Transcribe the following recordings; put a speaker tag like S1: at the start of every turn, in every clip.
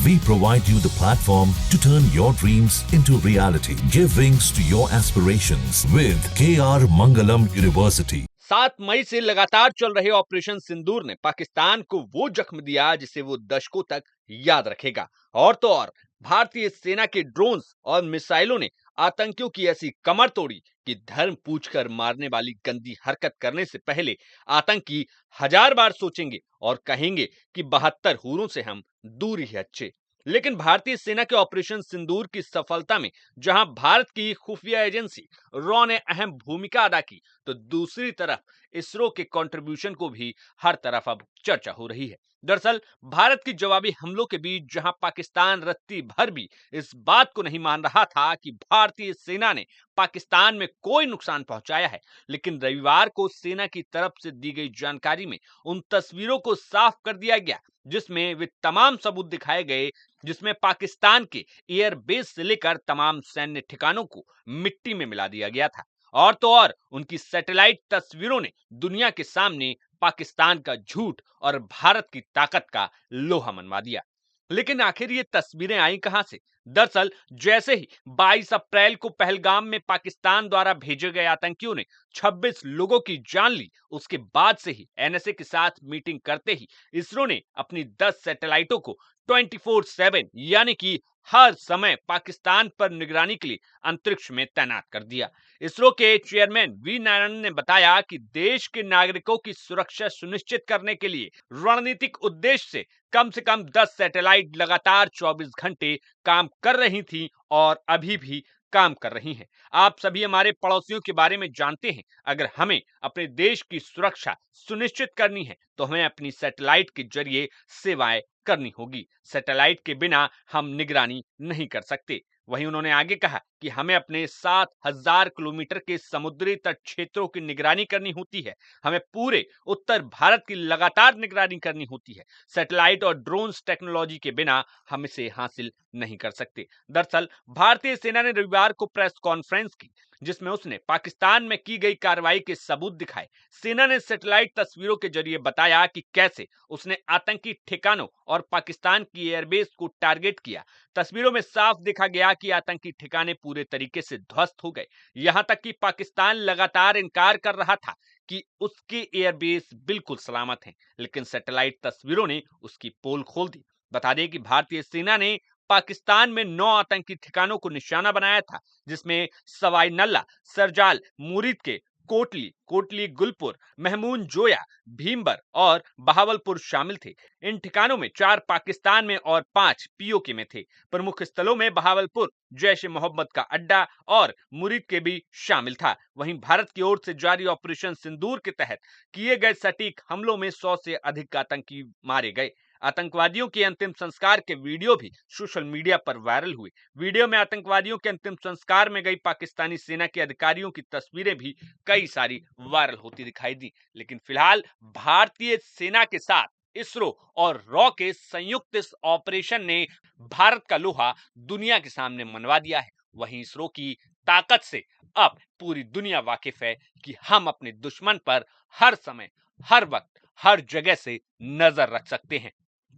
S1: We provide you the platform to turn your dreams into reality. Give wings to your aspirations with KR Mangalam University.
S2: 7 मई से लगातार चल रहे operation सिंदूर ने पाकिस्तान को वो जख्म दिया जिसे वो दशकों तक याद रखेगा। और तो और भारतीय सेना के ड्रोन्स और मिसाइलों ने आतंकियों की ऐसी कमर तोड़ी कि धर्म पूछकर मारने वाली गंदी हरकत करने से पहले आतंकी 1000 बार सोचेंगे और कहेंगे कि 72 हूरों से हम दूर ही अच्छे। लेकिन भारतीय सेना के ऑपरेशन सिंदूर की सफलता में जहां भारत की खुफिया एजेंसी रॉ ने अहम भूमिका अदा की, तो दूसरी तरफ इसरो के कंट्रीब्यूशन को भी हर तरफ अब चर्चा हो रही है। दरअसल भारत की जवाबी हमलों के बीच जहां पाकिस्तान रत्ती भर भी इस बात को नहीं मान रहा था कि भारतीय सेना ने पाकिस्तान में कोई नुकसान पहुंचाया है, लेकिन रविवार को सेना की तरफ से दी गई जानकारी में उन तस्वीरों को साफ कर दिया गया जिसमें वे तमाम सबूत दिखाए गए, जिसमें पाकिस्तान के एयर बेस से लेकर तमाम सैन्य ठिकानों को मिट्टी में मिला दिया गया था। और तो और उनकी सैटेलाइट तस्वीरों ने दुनिया के सामने पाकिस्तान का झूठ और भारत की ताकत का लोहा मनवा दिया। लेकिन आखिर ये तस्वीरें आई कहां से? दरअसल जैसे ही 22 अप्रैल को पहलगाम में पाकिस्तान द्वारा भेजे गए आतंकियों ने 26 लोगों की जान ली, उसके बाद से ही एनएसए के साथ मीटिंग करते ही इसरो ने अपनी 10 सैटेलाइटों को 24/7 यानी कि हर समय पाकिस्तान पर निगरानी के लिए अंतरिक्ष में तैनात कर दिया। इसरो के चेयरमैन वी नारायण ने बताया कि देश के नागरिकों की सुरक्षा सुनिश्चित करने के लिए रणनीतिक उद्देश्य से कम 10 सैटेलाइट लगातार 24 घंटे काम कर रही थी और अभी भी काम कर रही हैं। आप सभी हमारे पड़ोसियों के बारे में जानते हैं। अगर हमें अपने देश की सुरक्षा सुनिश्चित करनी है तो हमें अपनी सैटेलाइट के जरिए सेवाएं करनी होगी। सैटेलाइट के बिना हम निगरानी नहीं कर सकते। वहीं उन्होंने आगे कहा कि हमें अपने 7000 किलोमीटर के समुद्री तट क्षेत्रों की निगरानी करनी होती है। हमें पूरे उत्तर भारत की लगातार निगरानी करनी होती है। सैटेलाइट और ड्रोन्स टेक्नोलॉजी के बिना हम इसे हासिल नहीं कर सकते। दरअसल भारतीय सेना ने रविवार को प्रेस कॉन्फ्रेंस की जिसमें उसने पाकिस्तान में की गई कार्रवाई के सबूत दिखाए। सेना ने सैटेलाइट तस्वीरों के जरिए बताया कि कैसे उसने आतंकी ठिकानों और पाकिस्तान की एयरबेस को टारगेट किया। तस्वीरों में साफ देखा गया कि आतंकी ठिकाने पूरे तरीके से ध्वस्त हो गए। यहां तक कि पाकिस्तान लगातार इनकार कर रहा था कि उसके एयरबेस बिल्कुल सलामत हैं, लेकिन सैटेलाइट तस्वीरों ने उसकी पोल खोल दी। बता दें कि भारतीय सेना ने पाकिस्तान में 9 आतंकी ठिकानों को निशाना बनाया था, जिसमें सवाई नल्ला, सरजाल, मुरीद के कोटली गुलपुर, महमून जोया, भीमबर और बहावलपुर शामिल थे। इन ठिकानों में 4 पाकिस्तान में और 5 पीओके में थे। प्रमुख स्थलों में बहावलपुर जैश ए मोहम्मद का अड्डा और मुरीद के भी शामिल था। वहीं भारत की ओर से जारी ऑपरेशन सिंदूर के तहत किए गए सटीक हमलों में 100 से अधिक आतंकी मारे गए। आतंकवादियों के अंतिम संस्कार के वीडियो भी सोशल मीडिया पर वायरल हुए। वीडियो में आतंकवादियों के अंतिम संस्कार में गई पाकिस्तानी सेना के अधिकारियों की तस्वीरें भी कई सारी वायरल होती दिखाई दी। लेकिन फिलहाल भारतीय सेना के साथ इसरो और रॉ के संयुक्त इस ऑपरेशन ने भारत का लोहा दुनिया के सामने मनवा दिया है। वहीं इसरो की ताकत से अब पूरी दुनिया वाकिफ है कि हम अपने दुश्मन पर हर समय, हर वक्त, हर जगह से नजर रख सकते हैं।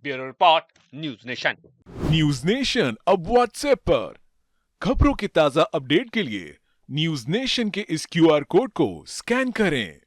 S2: Bureau report, news nation.
S3: News nation अब व्हाट्सएप पर खबरों के ताजा अपडेट के लिए न्यूज नेशन के इस क्यूआर कोड को स्कैन करें।